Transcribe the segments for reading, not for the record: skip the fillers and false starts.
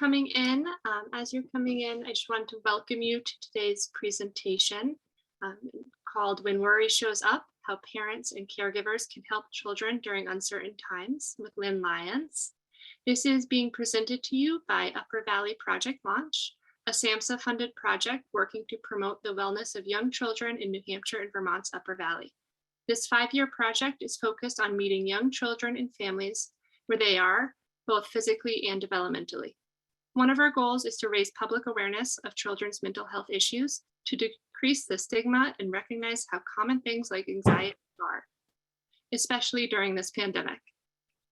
coming in. I just want to welcome you to today's presentation called When Worry Shows Up, How Parents and Caregivers Can Help Children During Uncertain Times with Lynn Lyons. This is being presented to you by Upper Valley Project Launch, a SAMHSA-funded project working to promote the wellness of young children in New Hampshire and Vermont's Upper Valley. This 5-year project is focused on meeting young children and families where they are, both physically and developmentally. One of our goals is to raise public awareness of children's mental health issues, to decrease the stigma and recognize how common things like anxiety are, especially during this pandemic.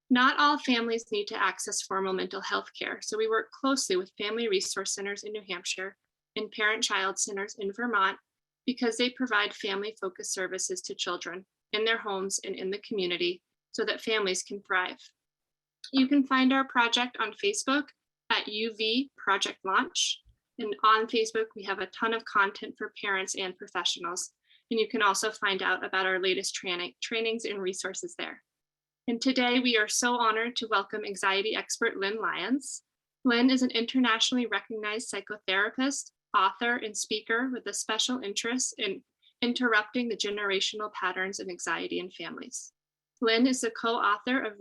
Not all families need to access formal mental health care, so we work closely with family resource centers in New Hampshire and parent-child centers in Vermont because they provide family-focused services to children in their homes and in the community so that families can thrive. You can find our project on Facebook at UV Project Launch. And on Facebook, we have a ton of content for parents and professionals. And you can also find out about our latest trainings and resources there. And today we are so honored to welcome anxiety expert Lynn Lyons. Lynn is an internationally recognized psychotherapist, author, and speaker with a special interest in interrupting the generational patterns of anxiety in families. Lynn is the co-author of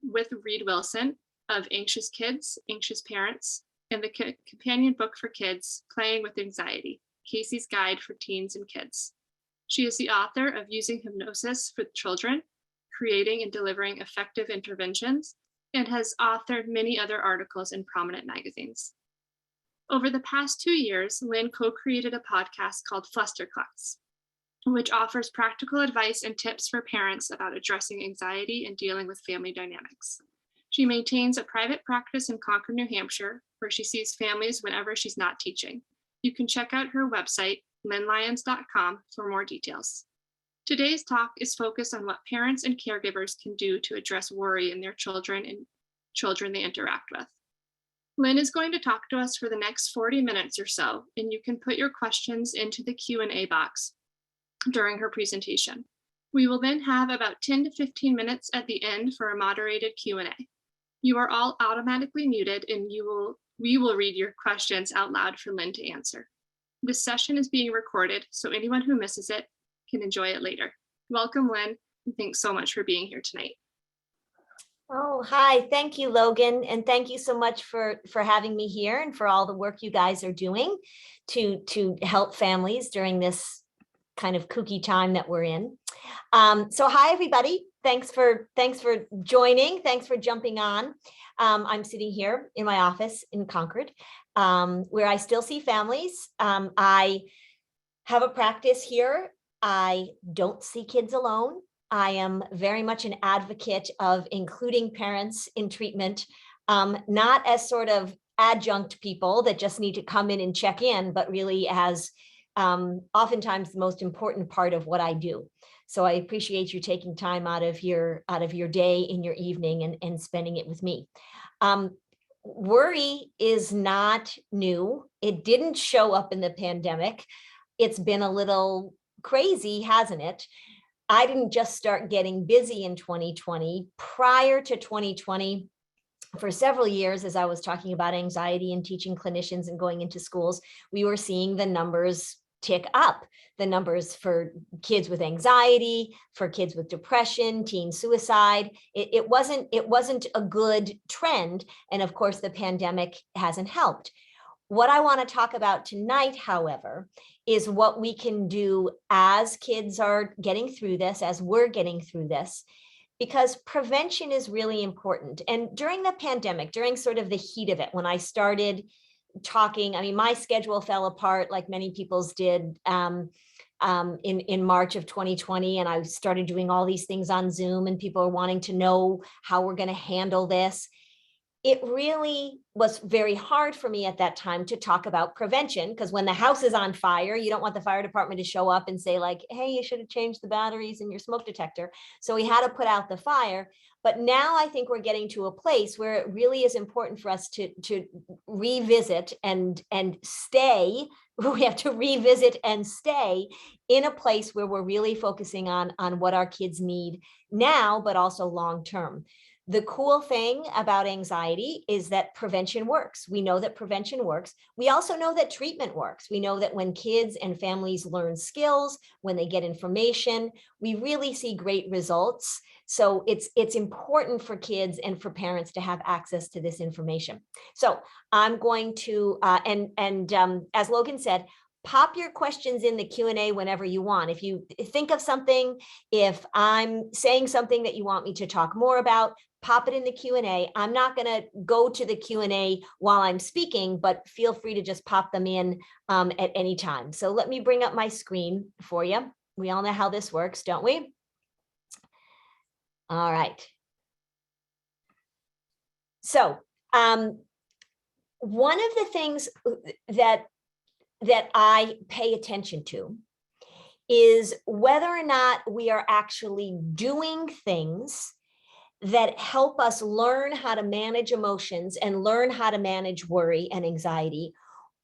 with Reed Wilson of Anxious Kids, Anxious Parents, and the companion book for kids, Playing with Anxiety, Casey's Guide for Teens and Kids. She is the author of Using Hypnosis for Children, Creating and Delivering Effective Interventions, and has authored many other articles in prominent magazines. Over the past 2 years, Lynn co-created a podcast called Flusterclux, which offers practical advice and tips for parents about addressing anxiety and dealing with family dynamics. She maintains a private practice in Concord, New Hampshire, where she sees families whenever she's not teaching. You can check out her website, lynnlyons.com, for more details. Today's talk is focused on what parents and caregivers can do to address worry in their children and children they interact with. Lynn is going to talk to us for the next 40 minutes or so, and you can put your questions into the Q&A box during her presentation. We will then have about 10 to 15 minutes at the end for a moderated Q&A. You are all automatically muted, and we will read your questions out loud for Lynn to answer. This session is being recorded, so anyone who misses it can enjoy it later. Welcome, Lynn, and thanks so much for being here tonight. Oh, hi. Thank you, Logan. And thank you so much for having me here and for all the work you guys are doing to help families during this kind of kooky time that we're in. So hi, everybody. Thanks for joining. Thanks for jumping on. I'm sitting here in my office in Concord, where I still see families. I have a practice here. I don't see kids alone. I am very much an advocate of including parents in treatment, not as sort of adjunct people that just need to come in and check in, but really as oftentimes the most important part of what I do. So I appreciate you taking time out of your day in your evening and spending it with me. Worry is not new. It didn't show up in the pandemic. It's been a little crazy, hasn't it? I didn't just start getting busy in 2020. Prior to 2020, for several years, as I was talking about anxiety and teaching clinicians and going into schools, we were seeing the numbers tick up. The numbers for kids with anxiety, for kids with depression, teen suicide. It wasn't a good trend. And of course, the pandemic hasn't helped. What I want to talk about tonight, however, is what we can do as kids are getting through this, as we're getting through this, because prevention is really important. And during the pandemic, during sort of the heat of it, when I started talking, I mean, my schedule fell apart like many people's did in March of 2020. And I started doing all these things on Zoom and people are wanting to know how we're going to handle this. It really was very hard for me at that time to talk about prevention, because when the house is on fire, you don't want the fire department to show up and say like, hey, you should have changed the batteries in your smoke detector. So we had to put out the fire. But now I think we're getting to a place where it really is important for us to revisit and stay. We have to revisit and stay in a place where we're really focusing on what our kids need now, but also long term. The cool thing about anxiety is that prevention works. We know that prevention works. We also know that treatment works. We know that when kids and families learn skills, when they get information, we really see great results. So it's important for kids and for parents to have access to this information. So I'm going to, as Logan said, pop your questions in the Q&A whenever you want. If you think of something, if I'm saying something that you want me to talk more about, pop it in the Q&A. I'm not going to go to the Q&A while I'm speaking, but feel free to just pop them in at any time. So let me bring up my screen for you. We all know how this works, don't we? All right. So one of the things that I pay attention to is whether or not we are actually doing things that help us learn how to manage emotions and learn how to manage worry and anxiety,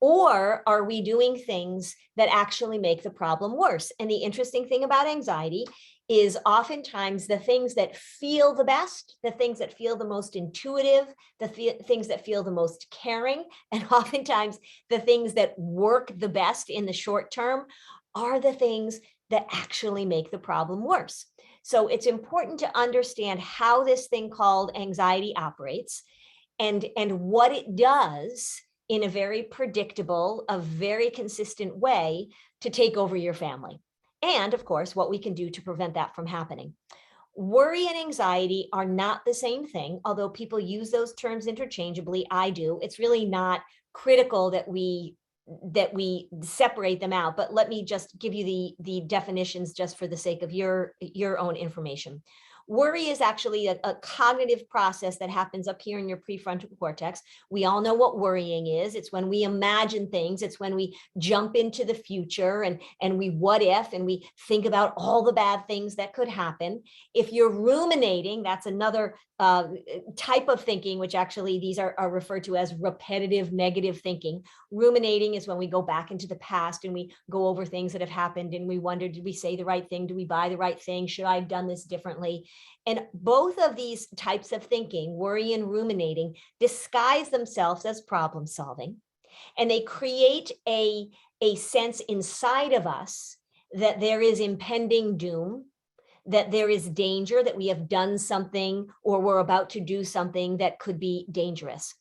or are we doing things that actually make the problem worse? And the interesting thing about anxiety is oftentimes the things that feel the best, the things that feel the most intuitive, the things that feel the most caring, and oftentimes the things that work the best in the short term are the things that actually make the problem worse. So it's important to understand how this thing called anxiety operates and what it does in a very predictable, a very consistent way to take over your family. And of course, what we can do to prevent that from happening. Worry and anxiety are not the same thing, although people use those terms interchangeably. I do. It's really not critical that we separate them out, but let me just give you the definitions just for the sake of your own information. Worry is actually a cognitive process that happens up here in your prefrontal cortex. We all know what worrying is. It's when we imagine things. It's when we jump into the future and we what if, and we think about all the bad things that could happen. If you're ruminating, that's another type of thinking, which actually these are referred to as repetitive negative thinking. Ruminating is when we go back into the past and we go over things that have happened and we wonder, did we say the right thing? Do we buy the right thing? Should I have done this differently? And both of these types of thinking, worry and ruminating, disguise themselves as problem solving. And they create a sense inside of us that there is impending doom, that there is danger, that we have done something or we're about to do something that could be dangerous.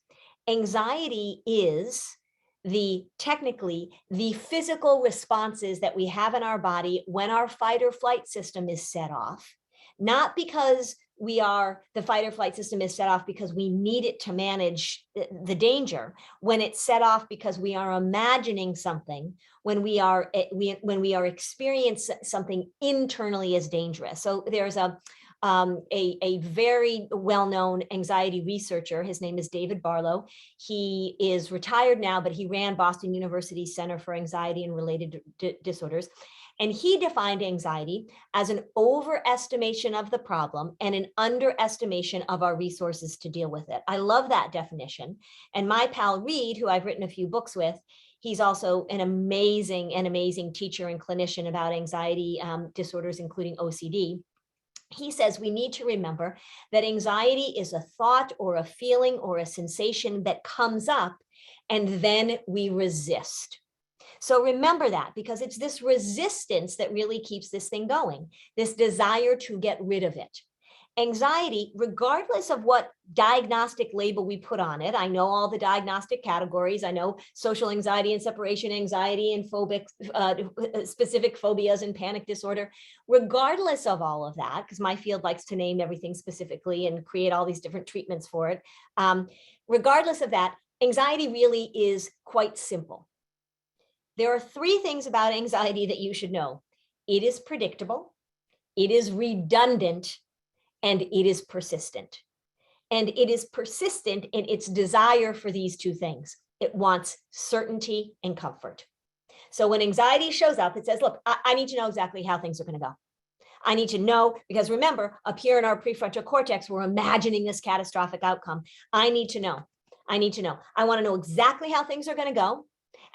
Anxiety is technically the physical responses that we have in our body when our fight or flight system is set off, not because the fight or flight system is set off because we need it to manage the danger. When it's set off because we are imagining something, when we are experiencing something internally as dangerous. So there's a very well-known anxiety researcher. His name is David Barlow. He is retired now, but he ran Boston University Center for Anxiety and Related Disorders. And he defined anxiety as an overestimation of the problem and an underestimation of our resources to deal with it. I love that definition. And my pal Reed, who I've written a few books with, he's also an amazing teacher and clinician about anxiety disorders, including OCD. He says we need to remember that anxiety is a thought or a feeling or a sensation that comes up and then we resist. So remember that, because it's this resistance that really keeps this thing going, this desire to get rid of it. Anxiety, regardless of what diagnostic label we put on it, I know all the diagnostic categories. I know social anxiety and separation anxiety and specific phobias and panic disorder. Regardless of all of that, because my field likes to name everything specifically and create all these different treatments for it. Regardless of that, anxiety really is quite simple. There are three things about anxiety that you should know. It is predictable, it is redundant, and it is persistent. And it is persistent in its desire for these two things. It wants certainty and comfort. So when anxiety shows up, it says, look, I need to know exactly how things are going to go. I need to know, because remember, up here in our prefrontal cortex, we're imagining this catastrophic outcome. I need to know. I need to know. I want to know exactly how things are going to go.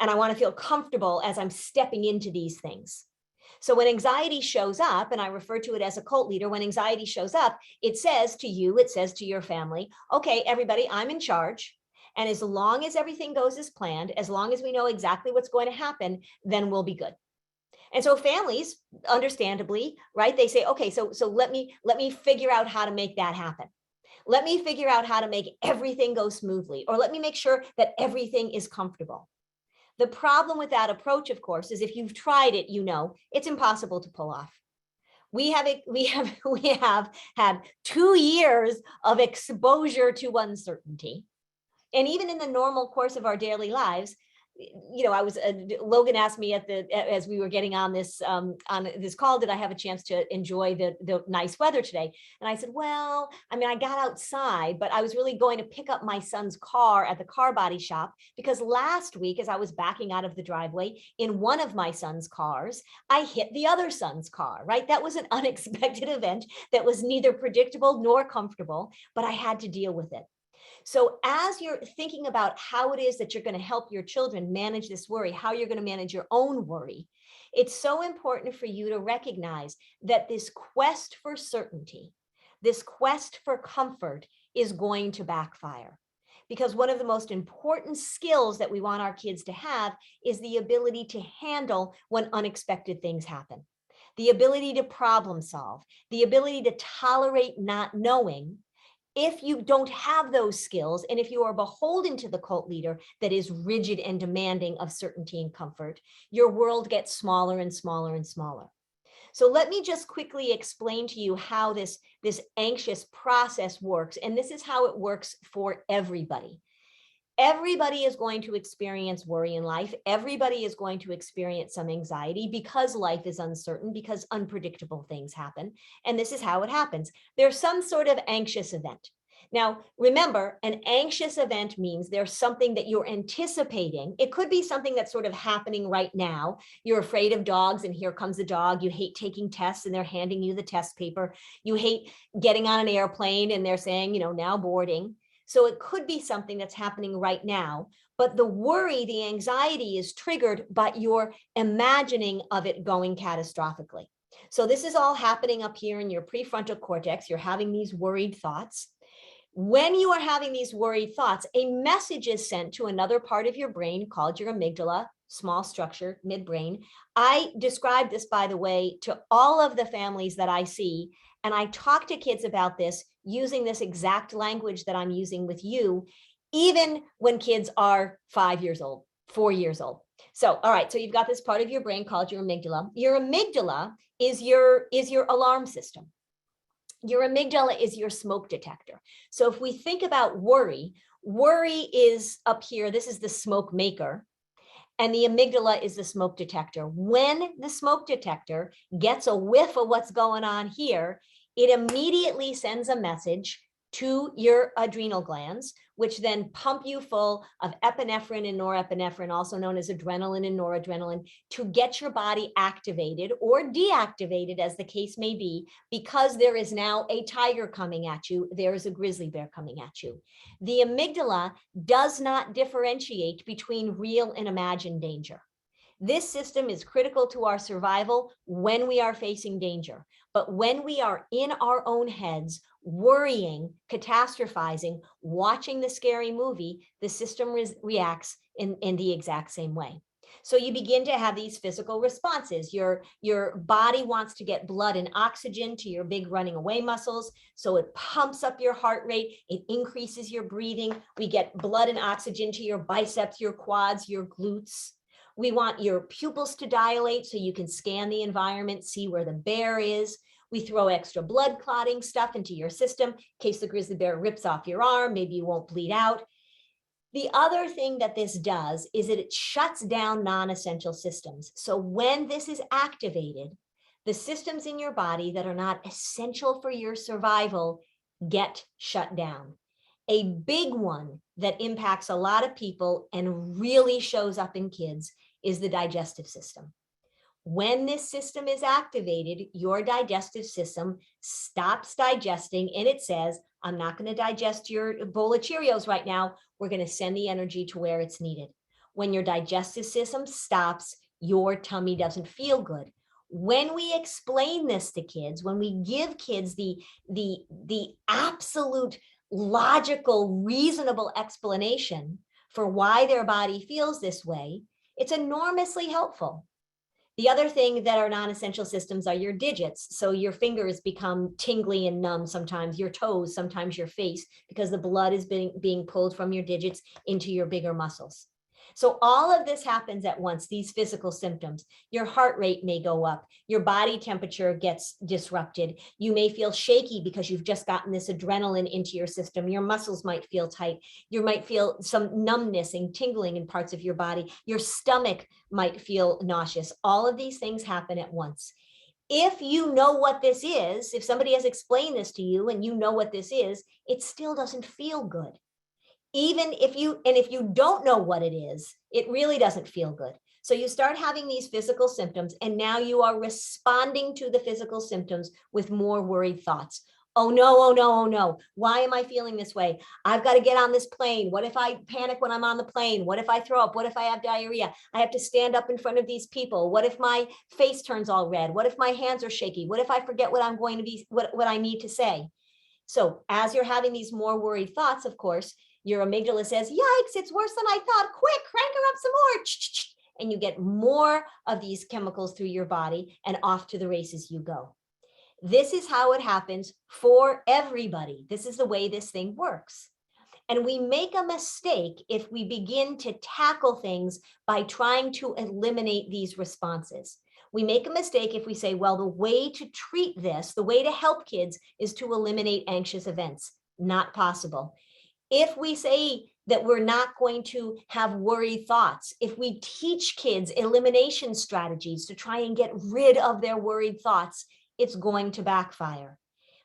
And I want to feel comfortable as I'm stepping into these things. So when anxiety shows up, and I refer to it as a cult leader, when anxiety shows up, it says to you, it says to your family, okay, everybody, I'm in charge. And as long as everything goes as planned, as long as we know exactly what's going to happen, then we'll be good. And so families, understandably, right, they say, okay, so let me figure out how to make that happen. Let me figure out how to make everything go smoothly, or let me make sure that everything is comfortable. The problem with that approach, of course, is if you've tried it, you know, it's impossible to pull off. We have had 2 years of exposure to uncertainty. And even in the normal course of our daily lives, you know, Logan asked me as we were getting on this call, did I have a chance to enjoy the nice weather today? And I said, well, I mean, I got outside, but I was really going to pick up my son's car at the car body shop, because last week, as I was backing out of the driveway in one of my son's cars, I hit the other son's car, right? That was an unexpected event that was neither predictable nor comfortable, but I had to deal with it. So as you're thinking about how it is that you're going to help your children manage this worry, how you're going to manage your own worry, it's so important for you to recognize that this quest for certainty, this quest for comfort is going to backfire. Because one of the most important skills that we want our kids to have is the ability to handle when unexpected things happen, the ability to problem solve, the ability to tolerate not knowing. If you don't have those skills, and if you are beholden to the cult leader that is rigid and demanding of certainty and comfort, your world gets smaller and smaller and smaller. So let me just quickly explain to you how this anxious process works. And this is how it works for everybody. Everybody is going to experience worry in life. Everybody is going to experience some anxiety because life is uncertain, because unpredictable things happen. And this is how it happens. There's some sort of anxious event. Now, remember, an anxious event means there's something that you're anticipating. It could be something that's sort of happening right now. You're afraid of dogs, and here comes a dog. You hate taking tests, and they're handing you the test paper. You hate getting on an airplane, and they're saying, you know, now boarding. So it could be something that's happening right now, but the worry, the anxiety is triggered by your imagining of it going catastrophically. So this is all happening up here in your prefrontal cortex. You're having these worried thoughts. When you are having these worried thoughts, a message is sent to another part of your brain called your amygdala, small structure, midbrain. I describe this, by the way, to all of the families that I see, and I talk to kids about this using this exact language that I'm using with you, even when kids are 5 years old, 4 years old. So, all right, so you've got this part of your brain called your amygdala. Your amygdala is your alarm system. Your amygdala is your smoke detector. So if we think about worry, worry is up here. This is the smoke maker. And the amygdala is the smoke detector. When the smoke detector gets a whiff of what's going on here, it immediately sends a message to your adrenal glands, which then pump you full of epinephrine and norepinephrine, also known as adrenaline and noradrenaline, to get your body activated or deactivated, as the case may be, because there is now a tiger coming at you, there is a grizzly bear coming at you. The amygdala does not differentiate between real and imagined danger. This system is critical to our survival when we are facing danger. But when we are in our own heads, worrying, catastrophizing, watching the scary movie, the system reacts in the exact same way. So you begin to have these physical responses. Your body wants to get blood and oxygen to your big running away muscles. So it pumps up your heart rate. It increases your breathing. We get blood and oxygen to your biceps, your quads, your glutes. We want your pupils to dilate so you can scan the environment, see where the bear is. We throw extra blood clotting stuff into your system in case the grizzly bear rips off your arm. Maybe you won't bleed out. The other thing that this does is that it shuts down non-essential systems. So when this is activated, the systems in your body that are not essential for your survival get shut down. A big one that impacts a lot of people and really shows up in kids is the digestive system. When this system is activated, your digestive system stops digesting and it says, I'm not going to digest your bowl of Cheerios right now. We're going to send the energy to where it's needed. When your digestive system stops, your tummy doesn't feel good. When we explain this to kids, when we give kids the absolute logical, reasonable explanation for why their body feels this way, it's enormously helpful. The other thing that are non-essential systems are your digits. So your fingers become tingly and numb sometimes, your toes, sometimes your face, because the blood is being pulled from your digits into your bigger muscles. So all of this happens at once, these physical symptoms. Your heart rate may go up, your body temperature gets disrupted. You may feel shaky because you've just gotten this adrenaline into your system. Your muscles might feel tight. You might feel some numbness and tingling in parts of your body. Your stomach might feel nauseous. All of these things happen at once. If you know what this is, if somebody has explained this to you and you know what this is, it still doesn't feel good. Even if you don't know what it is, it really doesn't feel good. So you start having these physical symptoms, and now you are responding to the physical symptoms with more worried thoughts. Oh no, oh no, oh no. Why am I feeling this way? I've got to get on this plane. What if I panic when I'm on the plane? What if I throw up? What if I have diarrhea? I have to stand up in front of these people. What if my face turns all red? What if my hands are shaky? What if I forget what I'm going to be, what I need to say? So as you're having these more worried thoughts, of course, your amygdala says, yikes, it's worse than I thought. Quick, crank her up some more. And you get more of these chemicals through your body, and off to the races you go. This is how it happens for everybody. This is the way this thing works. And we make a mistake if we begin to tackle things by trying to eliminate these responses. We make a mistake if we say, well, the way to treat this, the way to help kids is to eliminate anxious events. Not possible. If we say that we're not going to have worried thoughts, if we teach kids elimination strategies to try and get rid of their worried thoughts, it's going to backfire.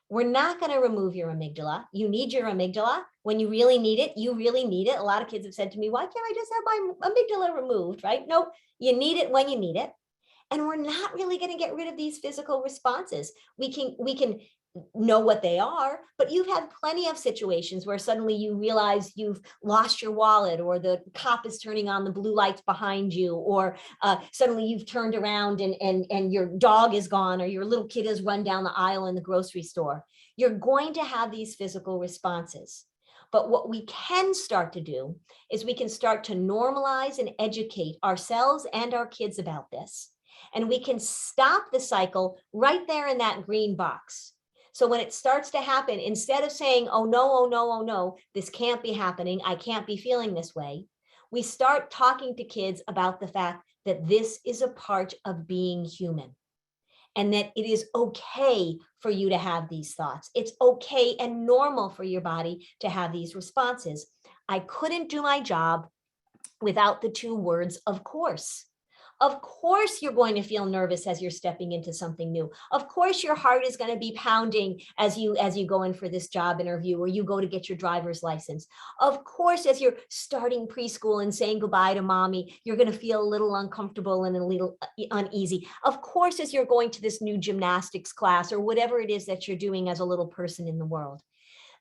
We're not going to remove your amygdala. You need your amygdala. When you really need it, you really need it. A lot of kids have said to me, why can't I just have my amygdala removed, right? No, you need it when you need it. And we're not really going to get rid of these physical responses. We can know what they are, but you've had plenty of situations where suddenly you realize you've lost your wallet, or the cop is turning on the blue lights behind you, or suddenly you've turned around and your dog is gone, or your little kid has run down the aisle in the grocery store. You're going to have these physical responses. But what we can start to do is we can start to normalize and educate ourselves and our kids about this. And we can stop the cycle right there in that green box. So when it starts to happen, instead of saying, oh no, oh no, oh no, this can't be happening, I can't be feeling this way, we start talking to kids about the fact that this is a part of being human, and that it is okay for you to have these thoughts. It's okay and normal for your body to have these responses. I couldn't do my job without the two words, of course. Of course, you're going to feel nervous as you're stepping into something new. Of course, your heart is going to be pounding as you go in for this job interview, or you go to get your driver's license. Of course, as you're starting preschool and saying goodbye to mommy, you're going to feel a little uncomfortable and a little uneasy. Of course, as you're going to this new gymnastics class, or whatever it is that you're doing as a little person in the world.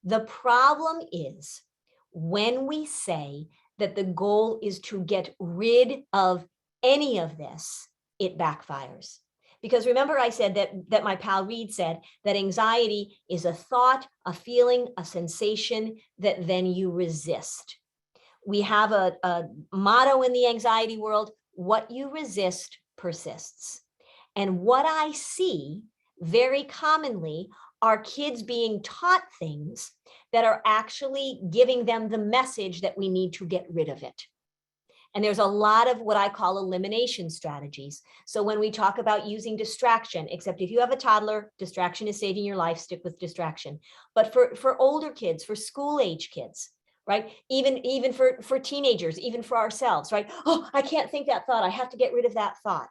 The problem is when we say that the goal is to get rid of any of this, it backfires. Because remember, I said that my pal Reed said that anxiety is a thought, a feeling, a sensation that then you resist. We have a motto in the anxiety world: what you resist persists. And what I see very commonly are kids being taught things that are actually giving them the message that we need to get rid of it. And there's a lot of what I call elimination strategies. So when we talk about using distraction, except if you have a toddler, distraction is saving your life, stick with distraction. But for older kids, for school age kids, right? Even for teenagers, even for ourselves, right? Oh, I can't think that thought. I have to get rid of that thought.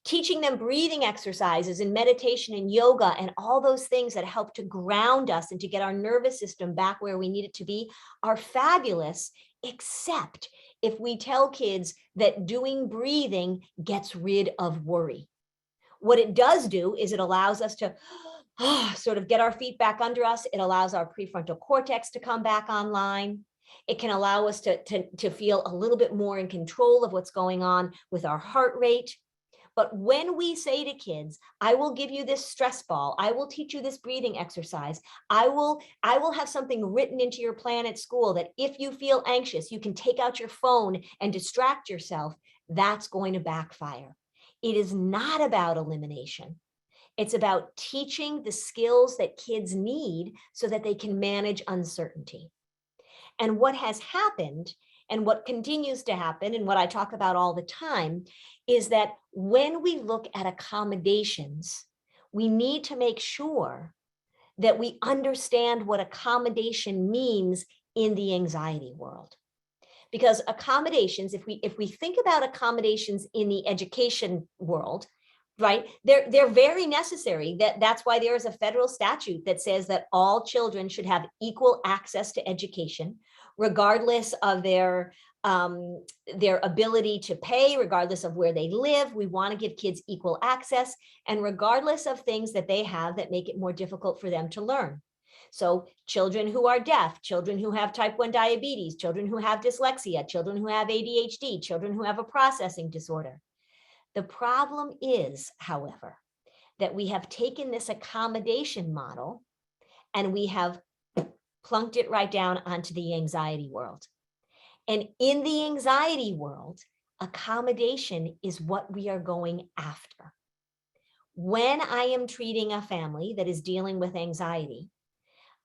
Teaching them breathing exercises and meditation and yoga and all those things that help to ground us and to get our nervous system back where we need it to be are fabulous, except if we tell kids that doing breathing gets rid of worry. What it does do is it allows us to sort of get our feet back under us. It allows our prefrontal cortex to come back online. It can allow us to feel a little bit more in control of what's going on with our heart rate. But when we say to kids, I will give you this stress ball, I will teach you this breathing exercise, I will have something written into your plan at school that if you feel anxious, you can take out your phone and distract yourself, that's going to backfire. It is not about elimination. It's about teaching the skills that kids need so that they can manage uncertainty. And what has happened and what continues to happen, and what I talk about all the time, is that when we look at accommodations, we need to make sure that we understand what accommodation means in the anxiety world. Because accommodations, if we think about accommodations in the education world, right, they're very necessary. That's why there is a federal statute that says that all children should have equal access to education, regardless of their ability to pay, regardless of where they live. We want to give kids equal access, and regardless of things that they have that make it more difficult for them to learn. So children who are deaf, children who have type 1 diabetes, children who have dyslexia, children who have ADHD, children who have a processing disorder. The problem is, however, that we have taken this accommodation model and we have plunked it right down onto the anxiety world. And in the anxiety world, accommodation is what we are going after. When I am treating a family that is dealing with anxiety,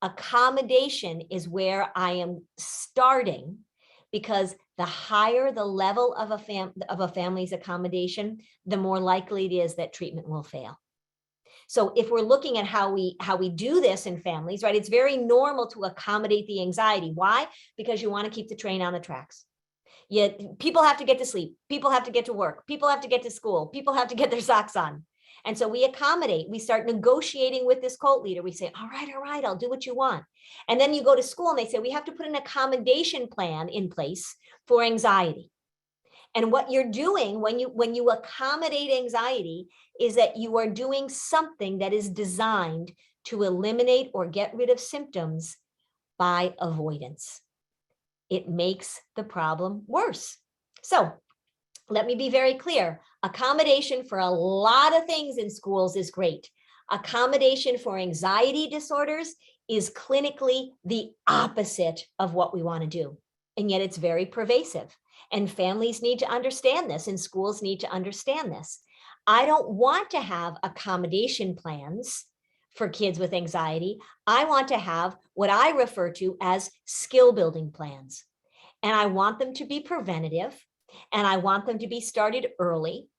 accommodation is where I am starting, because the higher the level of a family's accommodation, the more likely it is that treatment will fail. So if we're looking at how we do this in families, right, it's very normal to accommodate the anxiety. Why? Because you want to keep the train on the tracks. Yet people have to get to sleep. People have to get to work. People have to get to school. People have to get their socks on. And so we accommodate, we start negotiating with this cult leader. We say, all right, I'll do what you want. And then you go to school and they say, we have to put an accommodation plan in place for anxiety. And what you're doing when you accommodate anxiety is that you are doing something that is designed to eliminate or get rid of symptoms by avoidance. It makes the problem worse. So let me be very clear. Accommodation for a lot of things in schools is great. Accommodation for anxiety disorders is clinically the opposite of what we want to do. And yet it's very pervasive. And families need to understand this, and schools need to understand this. I don't want to have accommodation plans for kids with anxiety. I want to have what I refer to as skill building plans. And I want them to be preventative, and I want them to be started early.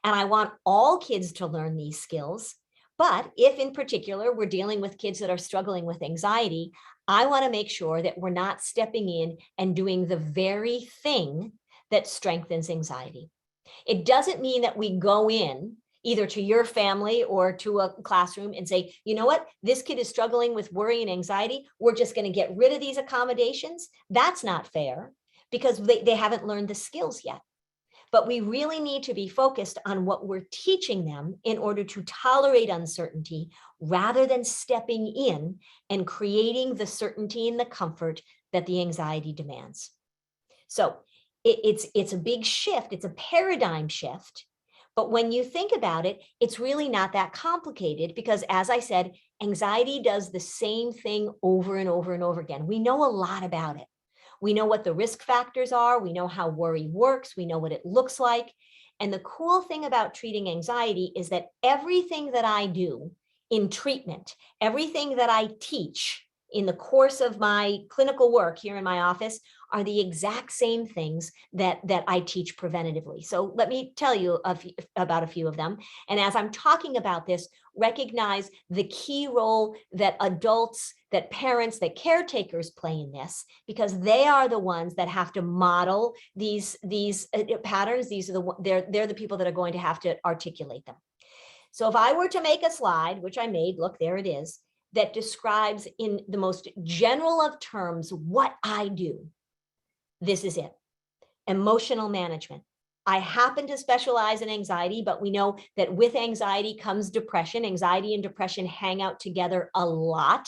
And I want all kids to learn these skills. But if in particular, we're dealing with kids that are struggling with anxiety, I want to make sure that we're not stepping in and doing the very thing that strengthens anxiety. It doesn't mean that we go in either to your family or to a classroom and say, you know what, this kid is struggling with worry and anxiety. We're just going to get rid of these accommodations. That's not fair, because they haven't learned the skills yet. But we really need to be focused on what we're teaching them in order to tolerate uncertainty, rather than stepping in and creating the certainty and the comfort that the anxiety demands. So it's a big shift. It's a paradigm shift. But when you think about it, it's really not that complicated, because as I said, anxiety does the same thing over and over and over again. We know a lot about it. We know what the risk factors are. We know how worry works. We know what it looks like. And the cool thing about treating anxiety is that everything that I do in treatment, everything that I teach in the course of my clinical work here in my office, are the exact same things that I teach preventatively. So let me tell you about a few of them. And as I'm talking about this, recognize the key role that adults, that parents, that caretakers play in this, because they are the ones that have to model these patterns. They're the people that are going to have to articulate them. So if I were to make a slide, which I made, look, there it is, that describes in the most general of terms what I do, this is it. Emotional management. I happen to specialize in anxiety, but we know that with anxiety comes depression. Anxiety and depression hang out together a lot.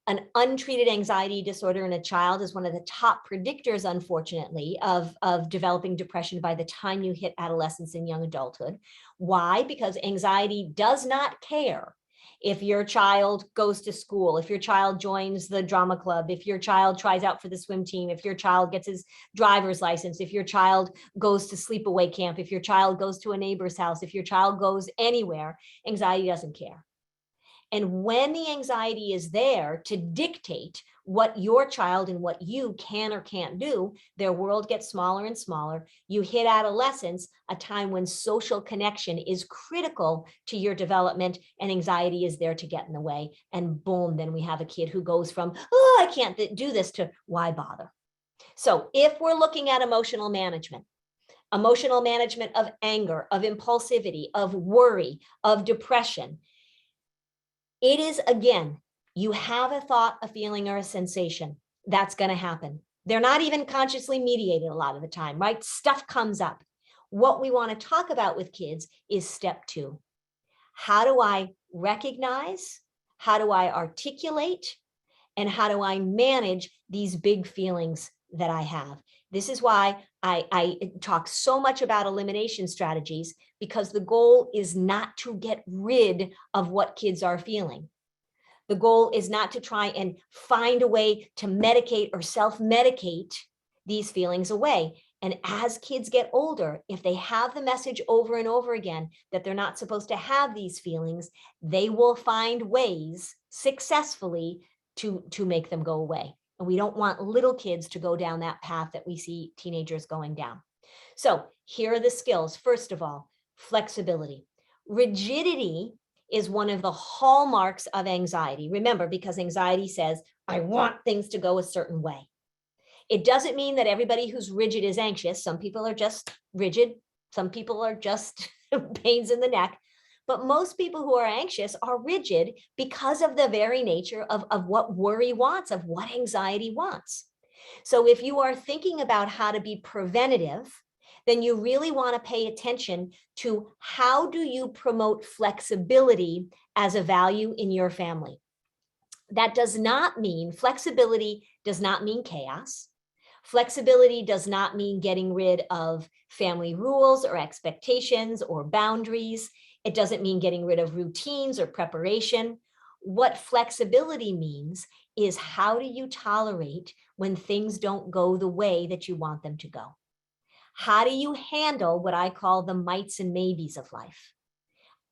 An untreated anxiety disorder in a child is one of the top predictors, unfortunately, of developing depression by the time you hit adolescence and young adulthood. Why? Because anxiety does not care if your child goes to school, if your child joins the drama club, if your child tries out for the swim team, if your child gets his driver's license, if your child goes to sleepaway camp, if your child goes to a neighbor's house, if your child goes anywhere, anxiety doesn't care. And when the anxiety is there to dictate what your child and what you can or can't do, their world gets smaller and smaller. You hit adolescence, a time when social connection is critical to your development, and anxiety is there to get in the way. And boom, then we have a kid who goes from, oh, I can't do this, to why bother? So if we're looking at emotional management of anger, of impulsivity, of worry, of depression, it is, again, you have a thought, a feeling, or a sensation. That's going to happen. They're not even consciously mediated a lot of the time, right? Stuff comes up. What we want to talk about with kids is step 2. How do I recognize? How do I articulate? And how do I manage these big feelings that I have? This is why I talk so much about elimination strategies, because the goal is not to get rid of what kids are feeling. The goal is not to try and find a way to medicate or self-medicate these feelings away. And as kids get older, if they have the message over and over again that they're not supposed to have these feelings, they will find ways successfully to make them go away. And we don't want little kids to go down that path that we see teenagers going down. So here are the skills. First of all, flexibility. Rigidity is one of the hallmarks of anxiety. Remember, because anxiety says, I want things to go a certain way. It doesn't mean that everybody who's rigid is anxious. Some people are just rigid. Some people are just pains in the neck. But most people who are anxious are rigid because of the very nature of what worry wants, of what anxiety wants. So if you are thinking about how to be preventative, then you really want to pay attention to how do you promote flexibility as a value in your family. That does not mean, flexibility does not mean chaos. Flexibility does not mean getting rid of family rules or expectations or boundaries. It doesn't mean getting rid of routines or preparation. What flexibility means is, how do you tolerate when things don't go the way that you want them to go? How do you handle what I call the mights and maybes of life?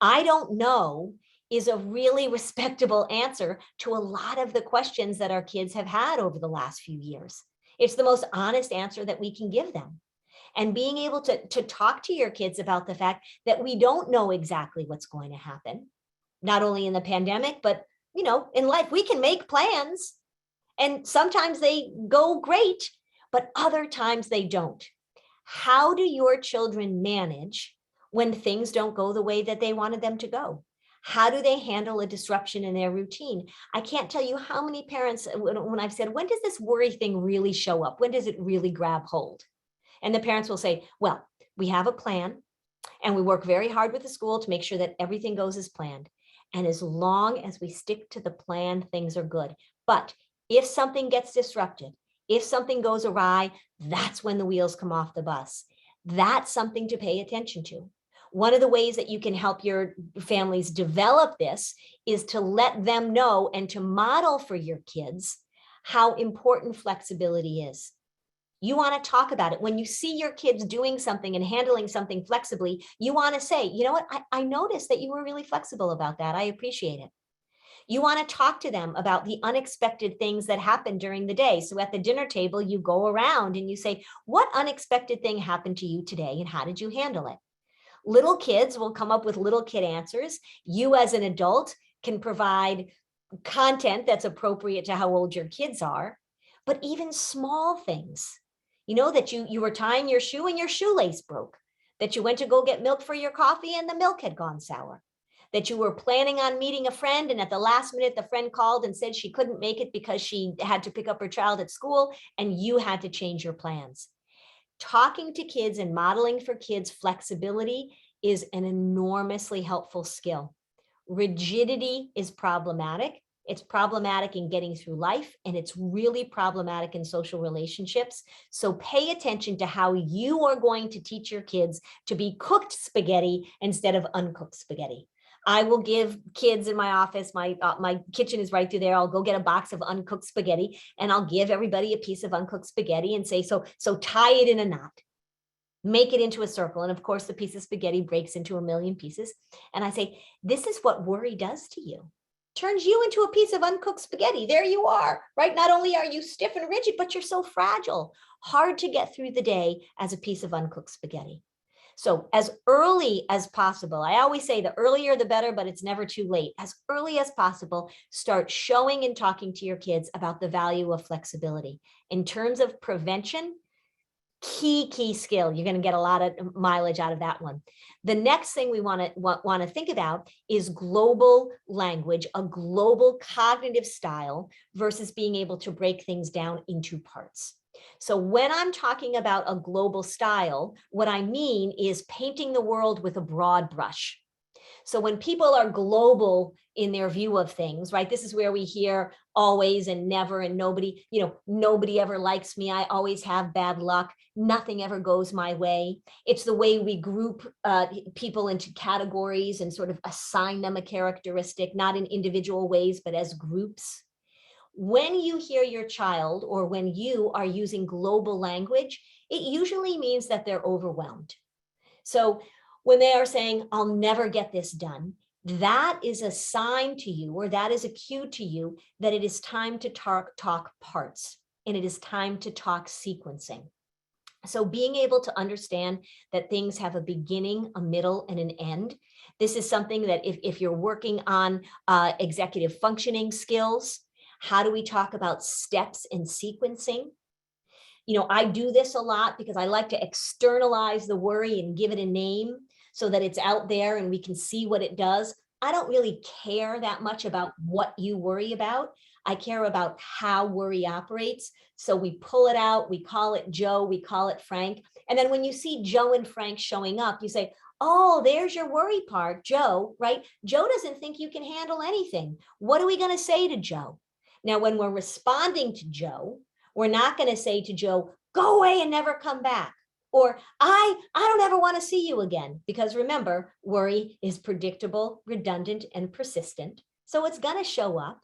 I don't know is a really respectable answer to a lot of the questions that our kids have had over the last few years. It's the most honest answer that we can give them. And being able to talk to your kids about the fact that we don't know exactly what's going to happen, not only in the pandemic, but in life, we can make plans, and sometimes they go great, but other times they don't. How do your children manage when things don't go the way that they wanted them to go? How do they handle a disruption in their routine? I can't tell you how many parents, when I've said, when does this worry thing really show up? When does it really grab hold? And the parents will say, well, we have a plan and we work very hard with the school to make sure that everything goes as planned. And as long as we stick to the plan, things are good. But if something gets disrupted, if something goes awry, that's when the wheels come off the bus. That's something to pay attention to. One of the ways that you can help your families develop this is to let them know and to model for your kids how important flexibility is. You want to talk about it. When you see your kids doing something and handling something flexibly, you want to say, you know what, I noticed that you were really flexible about that. I appreciate it. You want to talk to them about the unexpected things that happen during the day. So at the dinner table, you go around and you say, what unexpected thing happened to you today and how did you handle it? Little kids will come up with little kid answers. You as an adult can provide content that's appropriate to how old your kids are, but even small things, that you were tying your shoe and your shoelace broke, that you went to go get milk for your coffee and the milk had gone sour, that you were planning on meeting a friend and at the last minute, the friend called and said she couldn't make it because she had to pick up her child at school and you had to change your plans. Talking to kids and modeling for kids flexibility is an enormously helpful skill. Rigidity is problematic It's problematic in getting through life, and it's really problematic in social relationships. So pay attention to how you are going to teach your kids to be cooked spaghetti instead of uncooked spaghetti. I will give kids in my office, my kitchen is right through there. I'll go get a box of uncooked spaghetti and I'll give everybody a piece of uncooked spaghetti and say, so tie it in a knot. Make it into a circle. And of course, the piece of spaghetti breaks into a million pieces. And I say, this is what worry does to you. Turns you into a piece of uncooked spaghetti. There you are, right? Not only are you stiff and rigid, but you're so fragile, hard to get through the day as a piece of uncooked spaghetti. So as early as possible, I always say the earlier the better, but it's never too late. As early as possible, start showing and talking to your kids about the value of flexibility. In terms of prevention, key skill. You're going to get a lot of mileage out of that one. The next thing we want to think about is global language, a global cognitive style versus being able to break things down into parts. So when I'm talking about a global style, what I mean is painting the world with a broad brush. So when people are global in their view of things, right? This is where we hear always and never and nobody, nobody ever likes me. I always have bad luck. Nothing ever goes my way. It's the way we group people into categories and sort of assign them a characteristic, not in individual ways, but as groups. When you hear your child or when you are using global language, it usually means that they're overwhelmed. So when they are saying, I'll never get this done, that is a sign to you, or that is a cue to you that it is time to talk parts, and it is time to talk sequencing. So being able to understand that things have a beginning, a middle, and an end. This is something that if you're working on executive functioning skills, how do we talk about steps and sequencing? I do this a lot because I like to externalize the worry and give it a name so that it's out there and we can see what it does. I don't really care that much about what you worry about. I care about how worry operates. So we pull it out, we call it Joe, we call it Frank. And then when you see Joe and Frank showing up, you say, oh, there's your worry part, Joe, right? Joe doesn't think you can handle anything. What are we going to say to Joe? Now, when we're responding to Joe, we're not going to say to Joe, go away and never come back. Or I don't ever want to see you again. Because remember, worry is predictable, redundant, and persistent. So it's going to show up.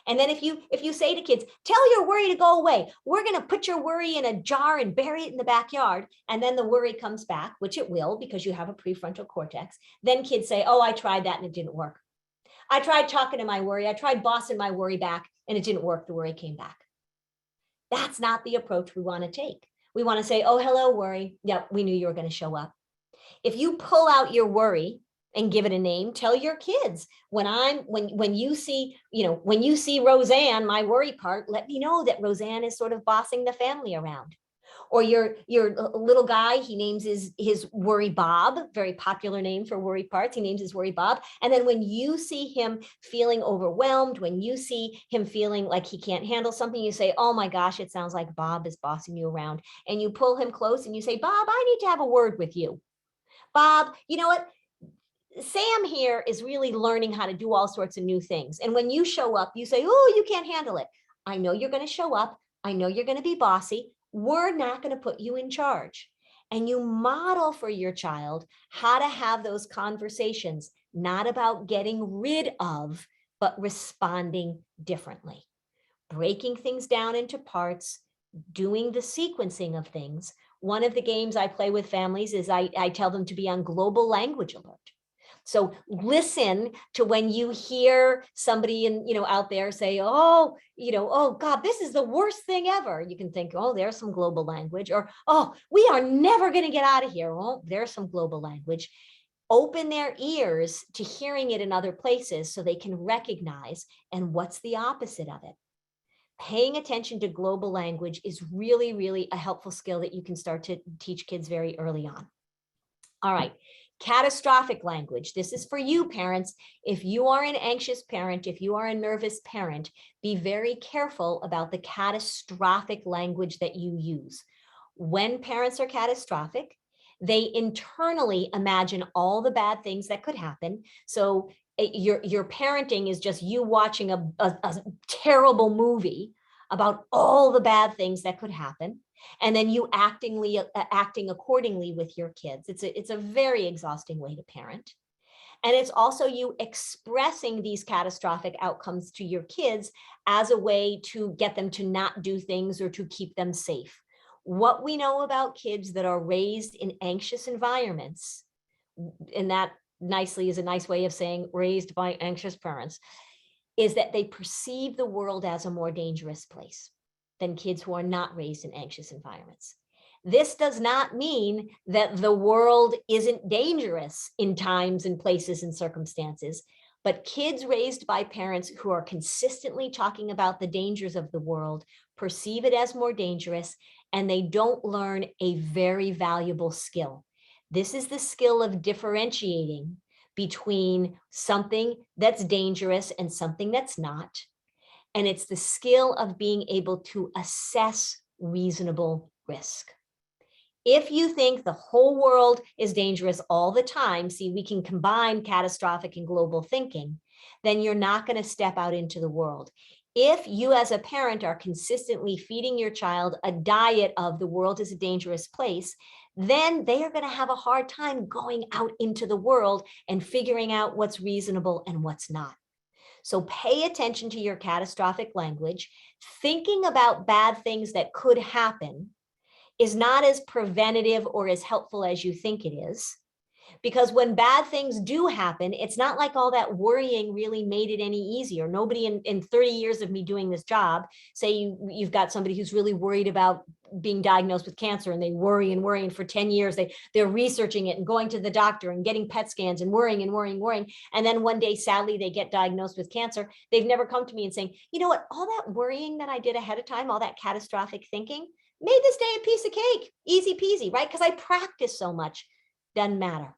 And then if you say to kids, tell your worry to go away, we're going to put your worry in a jar and bury it in the backyard. And then the worry comes back, which it will because you have a prefrontal cortex. Then kids say, oh, I tried that and it didn't work. I tried talking to my worry. I tried bossing my worry back and it didn't work. The worry came back. That's not the approach we want to take. We want to say, oh, hello, worry. Yep, we knew you were going to show up. If you pull out your worry and give it a name, tell your kids, when you see Roseanne, my worry part, let me know that Roseanne is sort of bossing the family around. Or your little guy, he names his worry Bob, very popular name for worry parts. He names his worry Bob. And then when you see him feeling overwhelmed, when you see him feeling like he can't handle something, you say, oh my gosh, it sounds like Bob is bossing you around. And you pull him close and you say, Bob, I need to have a word with you. Bob, you know what? Sam here is really learning how to do all sorts of new things. And when you show up, you say, oh, you can't handle it. I know you're going to show up. I know you're going to be bossy. We're not going to put you in charge. And you model for your child how to have those conversations, not about getting rid of, but responding differently. Breaking things down into parts, doing the sequencing of things. One of the games I play with families is I tell them to be on global language alert. So listen to when you hear somebody out there say, oh God, this is the worst thing ever. You can think, oh, there's some global language, or, oh, we are never going to get out of here. Oh, there's some global language. Open their ears to hearing it in other places so they can recognize, and what's the opposite of it? Paying attention to global language is really, really a helpful skill that you can start to teach kids very early on. All right. Catastrophic language. This is for you, parents. If you are an anxious parent, if you are a nervous parent, be very careful about the catastrophic language that you use. When parents are catastrophic, they internally imagine all the bad things that could happen. So your parenting is just you watching a terrible movie about all the bad things that could happen, and then you acting accordingly with your kids. It's a very exhausting way to parent. And it's also you expressing these catastrophic outcomes to your kids as a way to get them to not do things or to keep them safe. What we know about kids that are raised in anxious environments, and that nicely is a nice way of saying raised by anxious parents, is that they perceive the world as a more dangerous place than kids who are not raised in anxious environments. This does not mean that the world isn't dangerous in times and places and circumstances, but kids raised by parents who are consistently talking about the dangers of the world perceive it as more dangerous, and they don't learn a very valuable skill. This is the skill of differentiating between something that's dangerous and something that's not. And it's the skill of being able to assess reasonable risk. If you think the whole world is dangerous all the time, see, we can combine catastrophic and global thinking, then you're not going to step out into the world. If you as a parent are consistently feeding your child a diet of the world is a dangerous place, then they are going to have a hard time going out into the world and figuring out what's reasonable and what's not. So pay attention to your catastrophic language. Thinking about bad things that could happen is not as preventative or as helpful as you think it is. Because when bad things do happen, it's not like all that worrying really made it any easier. Nobody in 30 years of me doing this job, say you've got somebody who's really worried about being diagnosed with cancer, and they worry and worry, and for 10 years they're researching it and going to the doctor and getting PET scans and worrying and worrying and worrying. And then one day, sadly, they get diagnosed with cancer. They've never come to me and saying, you know what, all that worrying that I did ahead of time, all that catastrophic thinking, made this day a piece of cake, easy peasy, right? Because I practiced so much. Doesn't matter.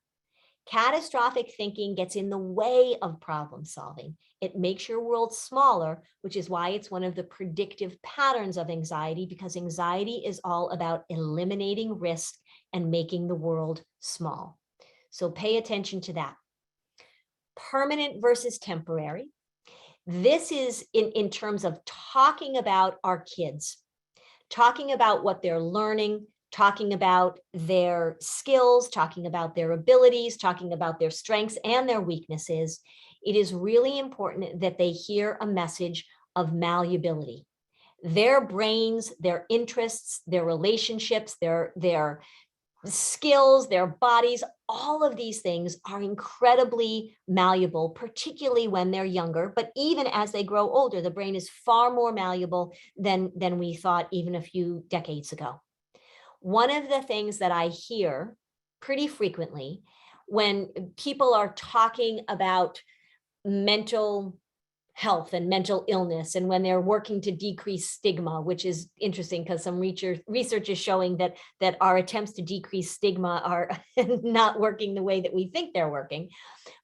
Catastrophic thinking gets in the way of problem solving. It makes your world smaller, which is why it's one of the predictive patterns of anxiety, because anxiety is all about eliminating risk and making the world small. So pay attention to that. Permanent versus temporary. This is in terms of talking about our kids, talking about what they're learning, talking about their skills, talking about their abilities, talking about their strengths and their weaknesses. It is really important that they hear a message of malleability. Their brains, their interests, their relationships, their skills, their bodies, all of these things are incredibly malleable, particularly when they're younger. But even as they grow older, the brain is far more malleable than we thought even a few decades ago. One of the things that I hear pretty frequently when people are talking about mental health and mental illness, and when they're working to decrease stigma, which is interesting because some research is showing that our attempts to decrease stigma are not working the way that we think they're working.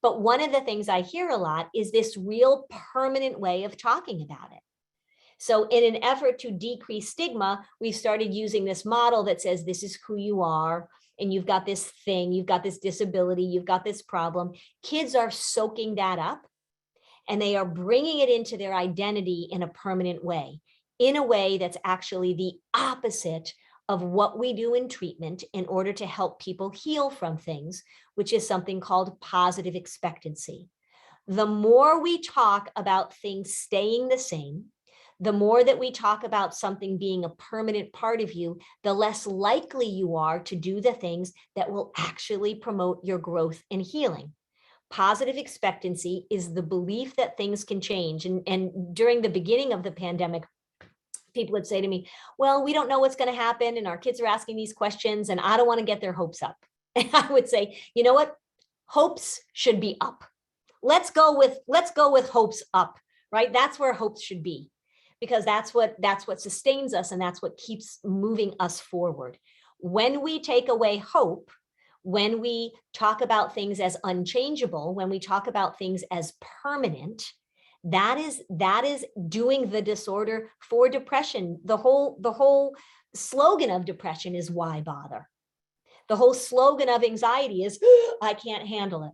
But one of the things I hear a lot is this real permanent way of talking about it. So in an effort to decrease stigma, we've started using this model that says this is who you are, and you've got this thing, you've got this disability, you've got this problem. Kids are soaking that up, and they are bringing it into their identity in a permanent way, in a way that's actually the opposite of what we do in treatment in order to help people heal from things, which is something called positive expectancy. The more we talk about things staying the same, the more that we talk about something being a permanent part of you, the less likely you are to do the things that will actually promote your growth and healing. Positive expectancy is the belief that things can change. And during the beginning of the pandemic, people would say to me, well, we don't know what's going to happen, and our kids are asking these questions, and I don't want to get their hopes up. And I would say, you know what? Hopes should be up. Let's go with hopes up, right? That's where hopes should be, because that's what sustains us, and that's what keeps moving us forward. When we take away hope, when we talk about things as unchangeable, when we talk about things as permanent, that is doing the disorder for depression. The whole slogan of depression is why bother? The whole slogan of anxiety is I can't handle it.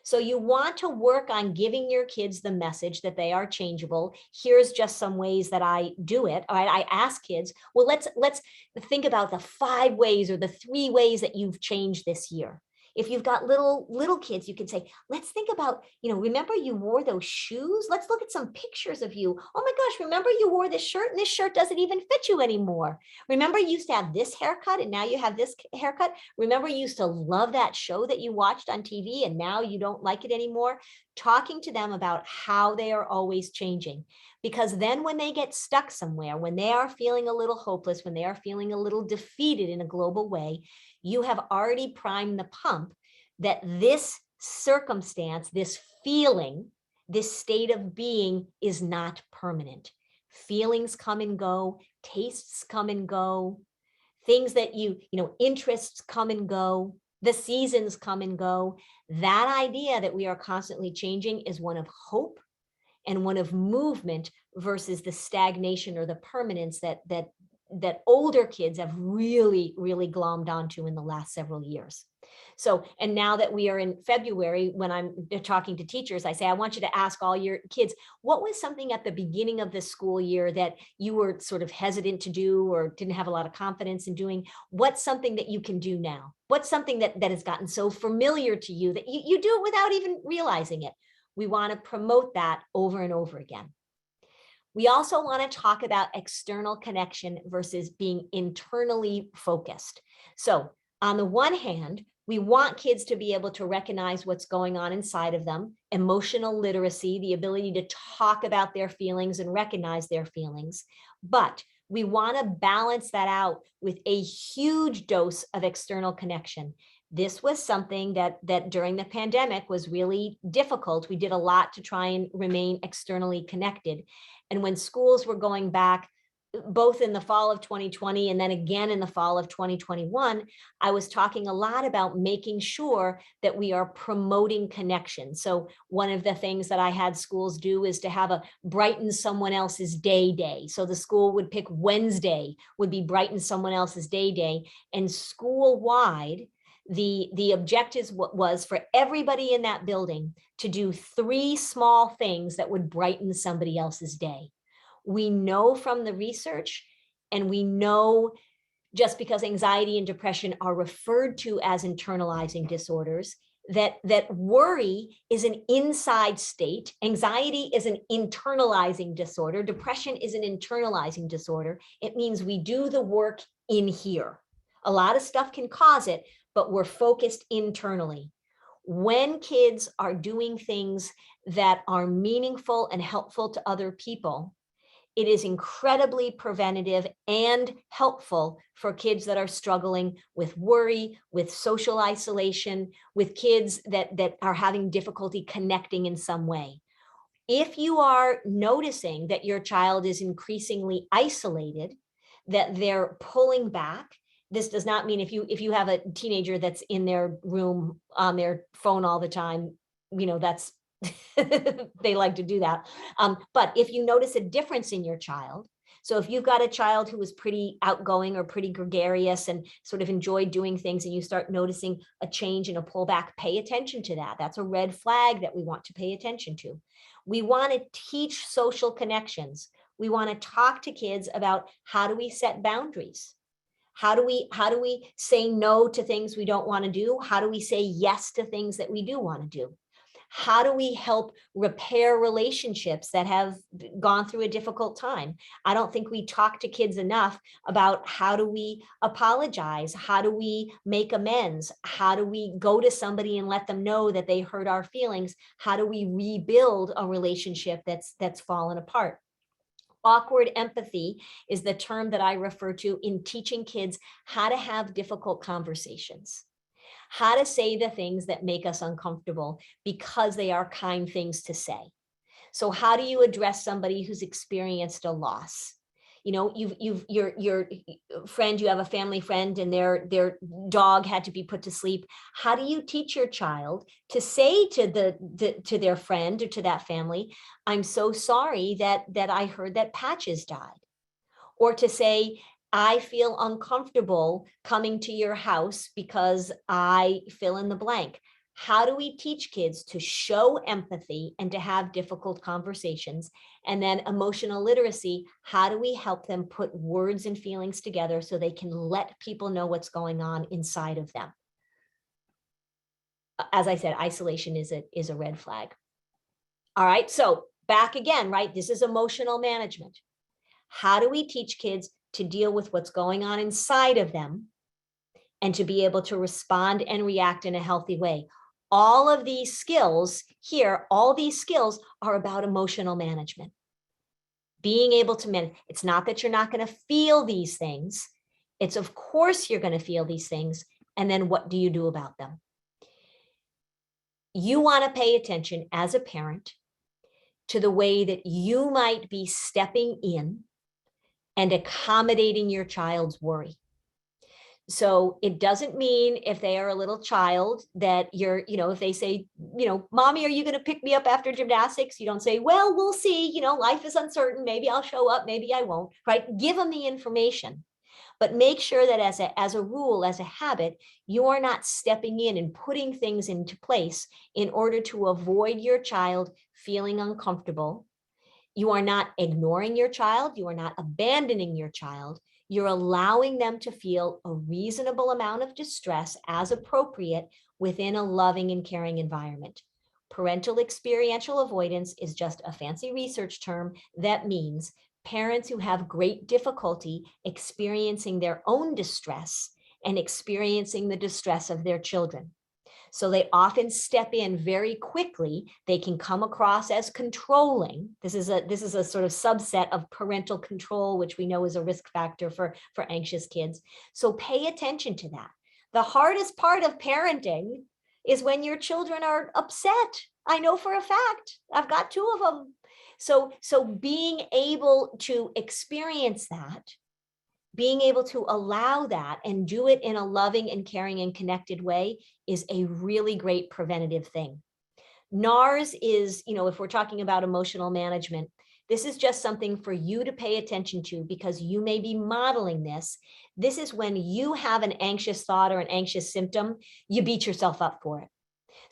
So you want to work on giving your kids the message that they are changeable. Here's just some ways that I do it. All right, I ask kids, well, let's think about the 5 ways or the 3 ways that you've changed this year. If you've got little kids, you can say, let's think about, remember you wore those shoes? Let's look at some pictures of you. Oh my gosh, remember you wore this shirt and this shirt doesn't even fit you anymore. Remember you used to have this haircut and now you have this haircut. Remember you used to love that show that you watched on TV and now you don't like it anymore. Talking to them about how they are always changing. Because then when they get stuck somewhere, when they are feeling a little hopeless, when they are feeling a little defeated in a global way, you have already primed the pump that this circumstance, this feeling, this state of being is not permanent. Feelings come and go, tastes come and go, things that interests come and go, the seasons come and go. That idea that we are constantly changing is one of hope and one of movement versus the stagnation or the permanence that older kids have really, really glommed onto in the last several years. So, and now that we are in February, when I'm talking to teachers, I say, I want you to ask all your kids, what was something at the beginning of the school year that you were sort of hesitant to do or didn't have a lot of confidence in doing? What's something that you can do now? What's something that has gotten so familiar to you that you do it without even realizing it? We want to promote that over and over again. We also want to talk about external connection versus being internally focused. So on the one hand, we want kids to be able to recognize what's going on inside of them, emotional literacy, the ability to talk about their feelings and recognize their feelings. But we want to balance that out with a huge dose of external connection. This was something that during the pandemic was really difficult. We did a lot to try and remain externally connected. And when schools were going back, both in the fall of 2020 and then again in the fall of 2021, I was talking a lot about making sure that we are promoting connection. So one of the things that I had schools do is to have a brighten someone else's day. So the school would pick Wednesday would be brighten someone else's day. And school-wide, the objective was for everybody in that building to do 3 small things that would brighten somebody else's day. We know from the research, and we know just because anxiety and depression are referred to as internalizing disorders, that worry is an inside state. Anxiety is an internalizing disorder. Depression is an internalizing disorder. It means we do the work in here. A lot of stuff can cause it, but we're focused internally. When kids are doing things that are meaningful and helpful to other people, it is incredibly preventative and helpful for kids that are struggling with worry, with social isolation, with kids that are having difficulty connecting in some way. If you are noticing that your child is increasingly isolated, that they're pulling back, this does not mean if you have a teenager that's in their room on their phone all the time, that's they like to do that. But if you notice a difference in your child, so if you've got a child who is pretty outgoing or pretty gregarious and sort of enjoyed doing things, and you start noticing a change and a pullback, pay attention to that. That's a red flag that we want to pay attention to. We want to teach social connections. We want to talk to kids about how do we set boundaries? How do we say no to things we don't want to do? How do we say yes to things that we do want to do? How do we help repair relationships that have gone through a difficult time? I don't think we talk to kids enough about how do we apologize? How do we make amends? How do we go to somebody and let them know that they hurt our feelings? How do we rebuild a relationship that's fallen apart? Awkward empathy is the term that I refer to in teaching kids how to have difficult conversations, how to say the things that make us uncomfortable because they are kind things to say. So how do you address somebody who's experienced a loss? Your friend, you have a family friend and their dog had to be put to sleep. How do you teach your child to say to their friend or to that family, I'm so sorry that I heard that Patches died? Or to say, I feel uncomfortable coming to your house because I fill in the blank. How do we teach kids to show empathy and to have difficult conversations? And then emotional literacy, how do we help them put words and feelings together so they can let people know what's going on inside of them? As I said, isolation is a red flag. All right, so back again, right? This is emotional management. How do we teach kids to deal with what's going on inside of them and to be able to respond and react in a healthy way? All of these skills here, all these skills are about emotional management. Being able to manage. It's not that you're not going to feel these things. It's of course you're going to feel these things. And then what do you do about them? You want to pay attention as a parent to the way that you might be stepping in and accommodating your child's worry. So it doesn't mean if they are a little child that you're, if they say, Mommy, are you going to pick me up after gymnastics? You don't say, well, we'll see, life is uncertain. Maybe I'll show up, maybe I won't, right? Give them the information, but make sure that as a rule, as a habit, you are not stepping in and putting things into place in order to avoid your child feeling uncomfortable. You are not ignoring your child. You are not abandoning your child. You're allowing them to feel a reasonable amount of distress as appropriate within a loving and caring environment. Parental experiential avoidance is just a fancy research term that means parents who have great difficulty experiencing their own distress and experiencing the distress of their children. So they often step in very quickly. They can come across as controlling. This is a sort of subset of parental control, which we know is a risk factor for anxious kids. So pay attention to that. The hardest part of parenting is when your children are upset. I know for a fact. I've got 2 of them. So being able to experience that, being able to allow that and do it in a loving and caring and connected way is a really great preventative thing. NARS is, if we're talking about emotional management, this is just something for you to pay attention to because you may be modeling this. This is when you have an anxious thought or an anxious symptom, you beat yourself up for it.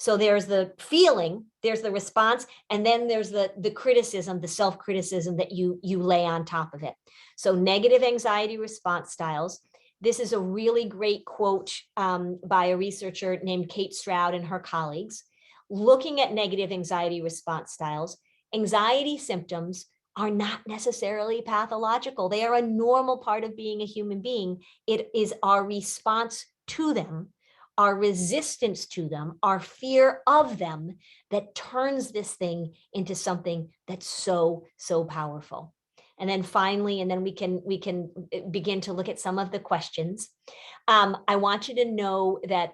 So there's the feeling, there's the response, and then there's the criticism, the self-criticism that you lay on top of it. So negative anxiety response styles. This is a really great quote by a researcher named Kate Stroud and her colleagues. Looking at negative anxiety response styles, anxiety symptoms are not necessarily pathological. They are a normal part of being a human being. It is our response to them, our resistance to them, our fear of them that turns this thing into something that's so, so powerful. And then finally, and then we can begin to look at some of the questions. I want you to know that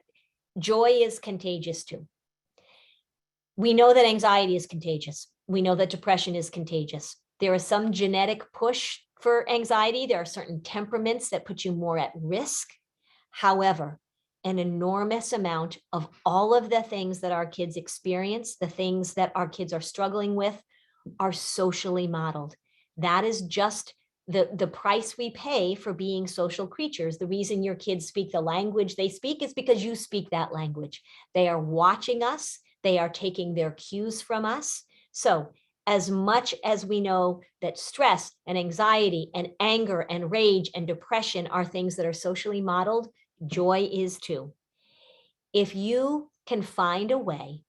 joy is contagious too. We know that anxiety is contagious. We know that depression is contagious. There is some genetic push for anxiety. There are certain temperaments that put you more at risk. However, an enormous amount of all of the things that our kids experience, the things that our kids are struggling with, are socially modeled. That is just the price we pay for being social creatures. The reason your kids speak the language they speak is because you speak that language. They are watching us. They are taking their cues from us. So as much as we know that stress and anxiety and anger and rage and depression are things that are socially modeled, joy is too. If you can find a way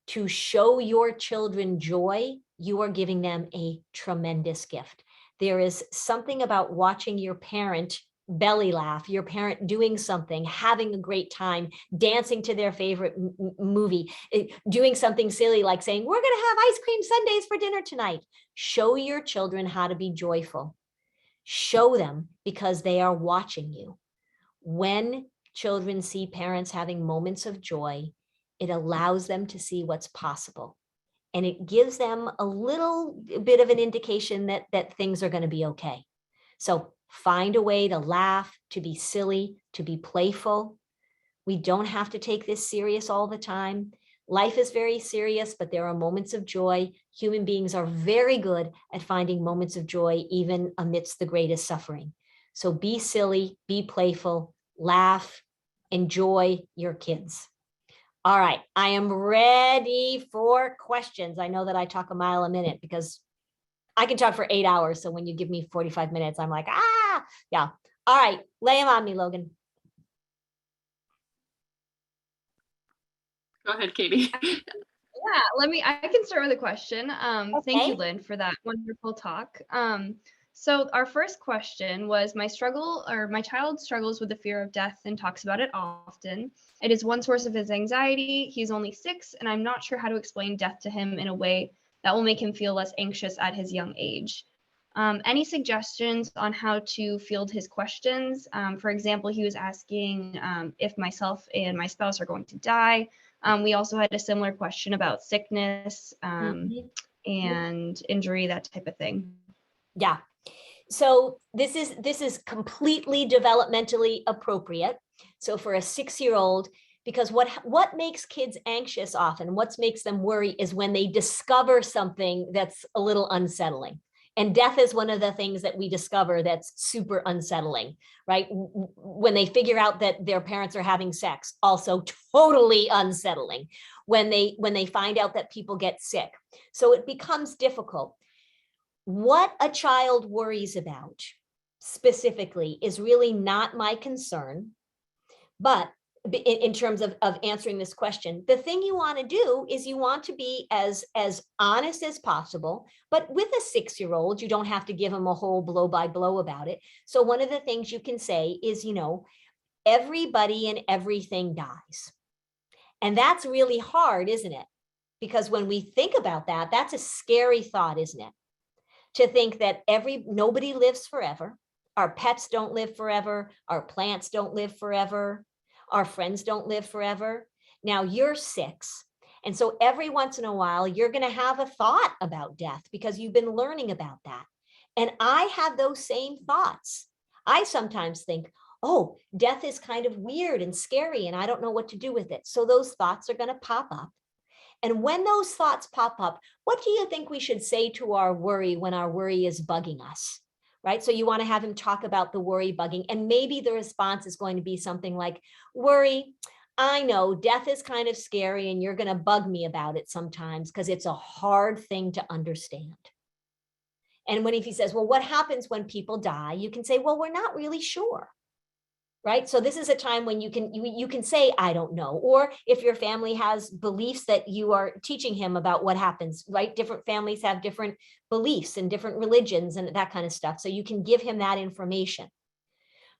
to show your children joy, you are giving them a tremendous gift. There is something about watching your parent belly laugh, your parent doing something, having a great time, dancing to their favorite movie, doing something silly like saying, we're going to have ice cream sundaes for dinner tonight. Show your children how to be joyful. Show them because they are watching you. When children see parents having moments of joy, it allows them to see what's possible. And it gives them a little bit of an indication that things are going to be okay. So find a way to laugh, to be silly, to be playful. We don't have to take this serious all the time. Life is very serious, but there are moments of joy. Human beings are very good at finding moments of joy, even amidst the greatest suffering. So be silly, be playful, laugh, enjoy your kids. All right, I am ready for questions. I know that I talk a mile a minute because I can talk for 8 hours. So when you give me 45 minutes, I'm like, yeah. All right, lay them on me, Logan. Go ahead, Katie. Yeah, I can start with a question. Thank you, Okay. Lynn, for that wonderful talk. So our first question was my child struggles with the fear of death and talks about it often. It is one source of his anxiety. He's only 6, and I'm not sure how to explain death to him in a way that will make him feel less anxious at his young age. Any suggestions on how to field his questions? For example, he was asking if myself and my spouse are going to die. We also had a similar question about sickness and injury, that type of thing. Yeah. So this is completely developmentally appropriate. So for a 6-year-old, because what makes kids anxious often, what makes them worry is when they discover something that's a little unsettling. And death is one of the things that we discover that's super unsettling, right? When they figure out that their parents are having sex, also totally unsettling. When they find out that people get sick. So it becomes difficult. What a child worries about specifically is really not my concern, but in terms of answering this question, the thing you want to do is you want to be as honest as possible, but with a 6-year-old, you don't have to give them a whole blow by blow about it. So one of the things you can say is, everybody and everything dies. And that's really hard, isn't it? Because when we think about that, that's a scary thought, isn't it? To think that nobody lives forever. Our pets don't live forever. Our plants don't live forever. Our friends don't live forever. Now you're 6. And so every once in a while, you're going to have a thought about death because you've been learning about that. And I have those same thoughts. I sometimes think, oh, death is kind of weird and scary, and I don't know what to do with it. So those thoughts are going to pop up. And when those thoughts pop up, what do you think we should say to our worry when our worry is bugging us? Right? So you want to have him talk about the worry bugging, and maybe the response is going to be something like, worry, I know death is kind of scary and you're going to bug me about it sometimes because it's a hard thing to understand. And if he says, well, what happens when people die? You can say, well, we're not really sure. Right? So this is a time when you can say, I don't know. Or if your family has beliefs that you are teaching him about what happens, right? Different families have different beliefs and different religions and that kind of stuff. So you can give him that information.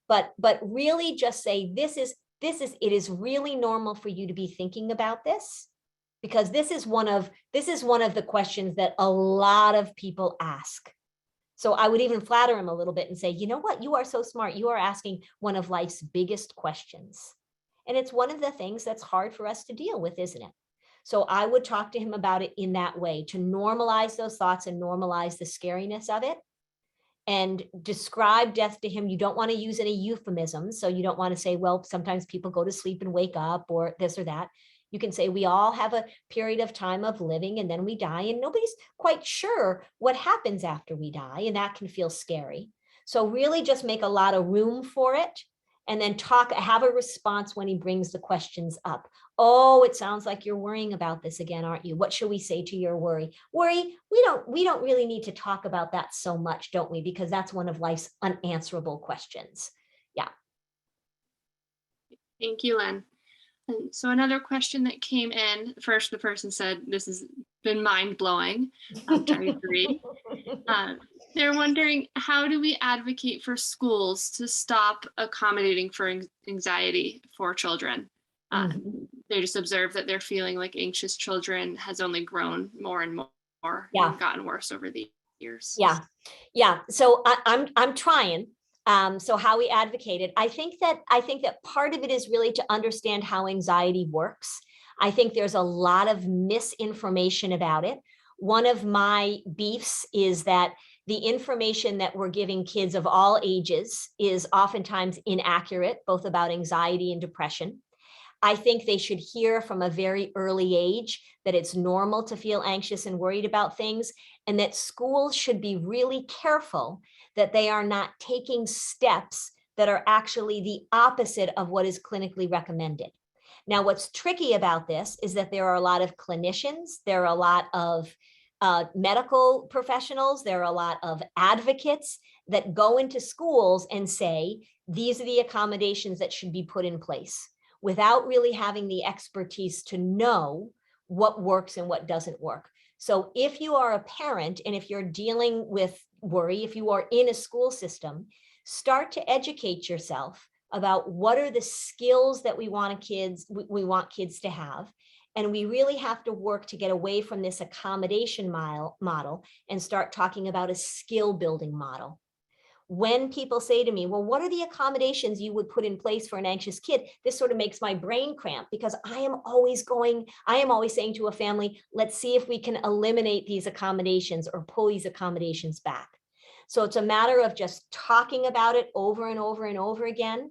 But really just say, it is really normal for you to be thinking about this, because this is one of the questions that a lot of people ask. So I would even flatter him a little bit and say, you know what, you are so smart. You are asking one of life's biggest questions. And it's one of the things that's hard for us to deal with, isn't it? So I would talk to him about it in that way, to normalize those thoughts and normalize the scariness of it and describe death to him. You don't want to use any euphemisms. So you don't want to say, well, sometimes people go to sleep and wake up or this or that. You can say we all have a period of time of living and then we die, and nobody's quite sure what happens after we die, and that can feel scary. So really just make a lot of room for it, and then have a response when he brings the questions up. Oh, it sounds like you're worrying about this again, aren't you? What should we say to your worry? Worry, we don't really need to talk about that so much, don't we? Because that's one of life's unanswerable questions. Yeah. Thank you, Lynn. And so another question that came in, first the person said, this has been mind-blowing, which I agree. They're wondering, how do we advocate for schools to stop accommodating for anxiety for children? They just observe that they're feeling like anxious children has only grown more and more and gotten worse over the years. Yeah. So I'm trying. So how we advocated, I think that part of it is really to understand how anxiety works. I think there's a lot of misinformation about it. One of my beefs is that the information that we're giving kids of all ages is oftentimes inaccurate, both about anxiety and depression. I think they should hear from a very early age that it's normal to feel anxious and worried about things, and that schools should be really careful that they are not taking steps that are actually the opposite of what is clinically recommended. Now, what's tricky about this is that there are a lot of clinicians, there are a lot of medical professionals, there are a lot of advocates that go into schools and say, these are the accommodations that should be put in place, without really having the expertise to know what works and what doesn't work. So if you are a parent and if you're dealing with worry, if you are in a school system, start to educate yourself about what are the skills that we want kids to have. And we really have to work to get away from this accommodation model and start talking about a skill building model. When people say to me, well, what are the accommodations you would put in place for an anxious kid? This sort of makes my brain cramp, because I am always saying to a family, let's see if we can eliminate these accommodations or pull these accommodations back. So it's a matter of just talking about it over and over and over again.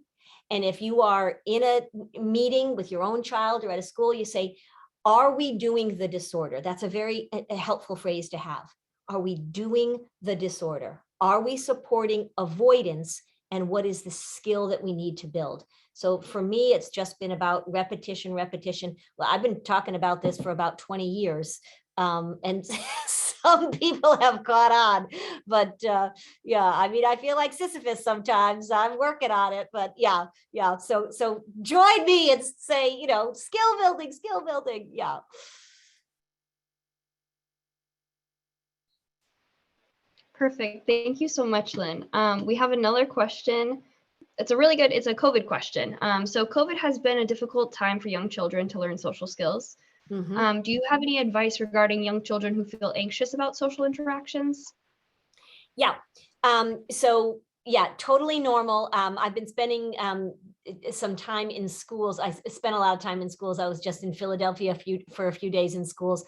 And if you are in a meeting with your own child or at a school, you say, are we doing the disorder? That's a very helpful phrase to have. Are we doing the disorder? Are we supporting avoidance? And what is the skill that we need to build? So for me, it's just been about repetition. Well, I've been talking about this for about 20 years. And some people have caught on, but yeah, I mean, I feel like Sisyphus sometimes. I'm working on it, but yeah. So join me and say, skill building. Yeah. Perfect. Thank you so much, Lynn. We have another question. It's a COVID question. So COVID has been a difficult time for young children to learn social skills. Mm-hmm. Do you have any advice regarding young children who feel anxious about social interactions? Yeah. So yeah, totally normal. I've been spending some time in schools. I spent a lot of time in schools. I was just in Philadelphia for a few days in schools.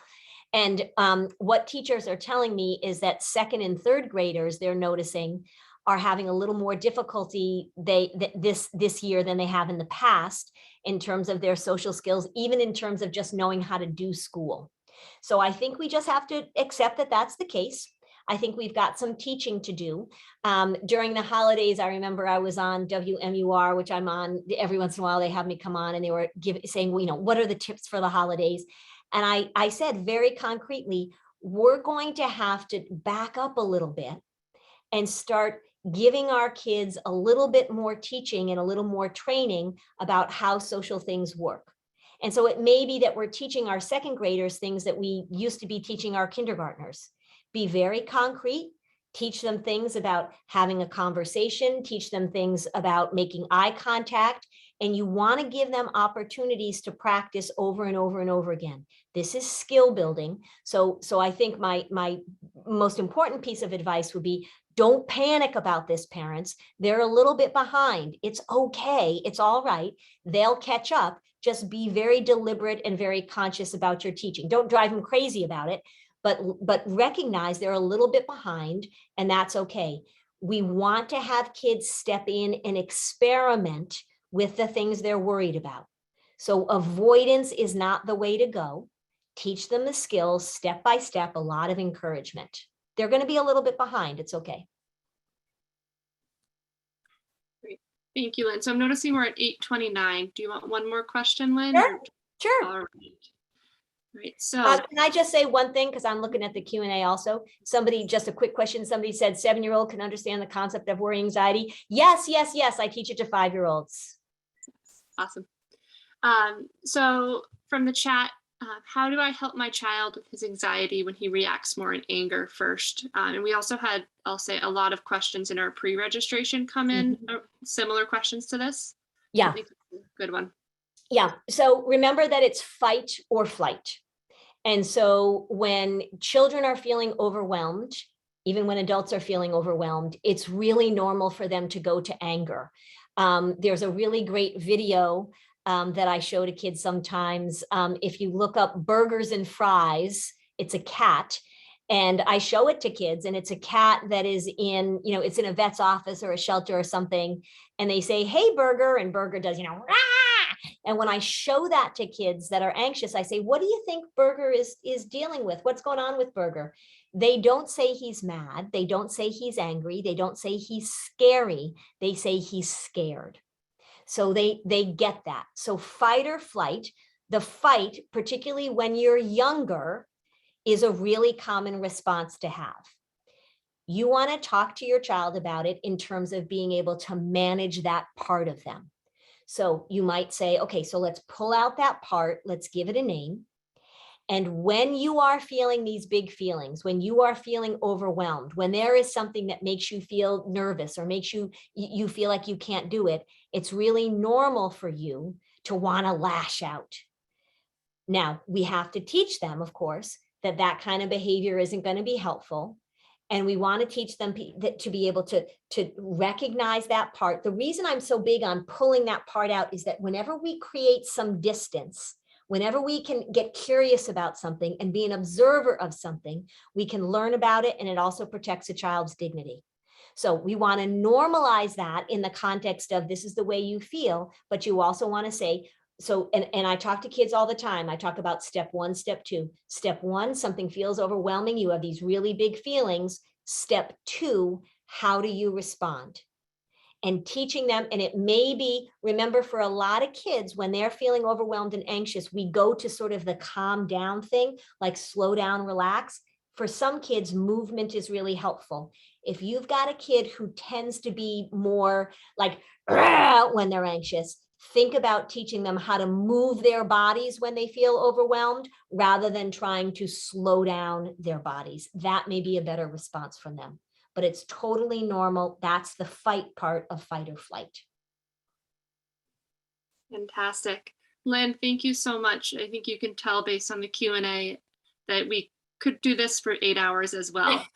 And what teachers are telling me is that second and third graders, they're noticing, are having a little more difficulty this year than they have in the past in terms of their social skills, even in terms of just knowing how to do school. So I think we just have to accept that that's the case. I think we've got some teaching to do. During the holidays, I remember I was on WMUR, which I'm on every once in a while. They have me come on and they were saying, what are the tips for the holidays? And I said very concretely, we're going to have to back up a little bit and start giving our kids a little bit more teaching and a little more training about how social things work. And so it may be that we're teaching our second graders things that we used to be teaching our kindergartners. Be very concrete, teach them things about having a conversation, teach them things about making eye contact, and you want to give them opportunities to practice over and over and over again. This is skill building. So I think my most important piece of advice would be, don't panic about this, parents. They're a little bit behind. It's okay. It's all right. They'll catch up. Just be very deliberate and very conscious about your teaching. Don't drive them crazy about it, but recognize they're a little bit behind, and that's okay. We want to have kids step in and experiment with the things they're worried about. So avoidance is not the way to go. Teach them the skills step by step, a lot of encouragement. They're going to be a little bit behind. It's okay. Great. Thank you, Lynn. So I'm noticing we're at 8:29. Do you want one more question, Lynn? Sure. All right. Right. So can I just say one thing, because I'm looking at the Q&A also. Just a quick question. Somebody said 7-year-old can understand the concept of worry, anxiety. Yes. I teach it to 5-year-olds. Awesome. So from the chat, how do I help my child with his anxiety when he reacts more in anger first? And we also had, I'll say, a lot of questions in our pre-registration come in, similar questions to this. Yeah. I think that's a good one. Yeah. So remember that it's fight or flight. And so when children are feeling overwhelmed, even when adults are feeling overwhelmed, it's really normal for them to go to anger. There's a really great video that I show to kids sometimes. If you look up burgers and fries, it's a cat. And I show it to kids, and it's a cat that is in, it's in a vet's office or a shelter or something. And they say, hey, Burger, and Burger does, rah! And when I show that to kids that are anxious, I say, what do you think Burger is dealing with? What's going on with Burger? They don't say he's mad. They don't say he's angry. They don't say he's scary. They say he's scared. So they get that. So fight or flight, the fight, particularly when you're younger, is a really common response to have. You want to talk to your child about it in terms of being able to manage that part of them. So you might say, okay, so let's pull out that part, let's give it a name. And when you are feeling these big feelings, when you are feeling overwhelmed, when there is something that makes you feel nervous or makes you feel like you can't do it, it's really normal for you to want to lash out. Now, we have to teach them, of course, that that kind of behavior isn't going to be helpful. And we want to teach them to be able to recognize that part. The reason I'm so big on pulling that part out is that whenever we create some distance, whenever we can get curious about something and be an observer of something, we can learn about it, and it also protects a child's dignity. So we want to normalize that in the context of this is the way you feel, but you also want to say, so, and I talk to kids all the time. I talk about step 1, step 2. Step 1, something feels overwhelming. You have these really big feelings. Step 2, how do you respond? And teaching them, and it may be, remember, for a lot of kids, when they're feeling overwhelmed and anxious, we go to sort of the calm down thing, like slow down, relax. For some kids, movement is really helpful. If you've got a kid who tends to be more like when they're anxious, think about teaching them how to move their bodies when they feel overwhelmed rather than trying to slow down their bodies. That may be a better response from them, but it's totally normal. That's the fight part of fight or flight. Fantastic. Lynn, thank you so much. I think you can tell based on the Q&A that we could do this for 8 hours as well.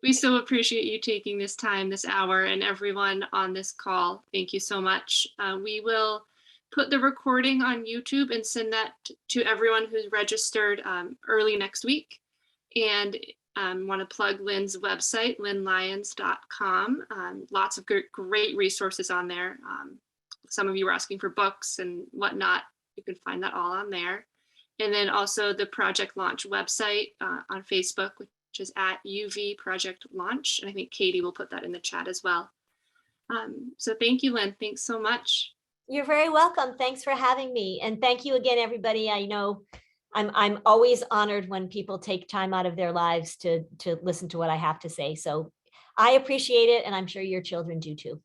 We so appreciate you taking this time, this hour, and everyone on this call. Thank you so much. We will put the recording on YouTube and send that to everyone who's registered early next week. And want to plug Lynn's website, lynnlyons.com. Lots of great resources on there. Some of you were asking for books and whatnot. You can find that all on there. And then also the Project Launch website on Facebook, which is at UV Project Launch. And I think Katie will put that in the chat as well. So thank you, Lynn. Thanks so much. You're very welcome. Thanks for having me. And thank you again, everybody. I know I'm always honored when people take time out of their lives to listen to what I have to say. So I appreciate it. And I'm sure your children do too.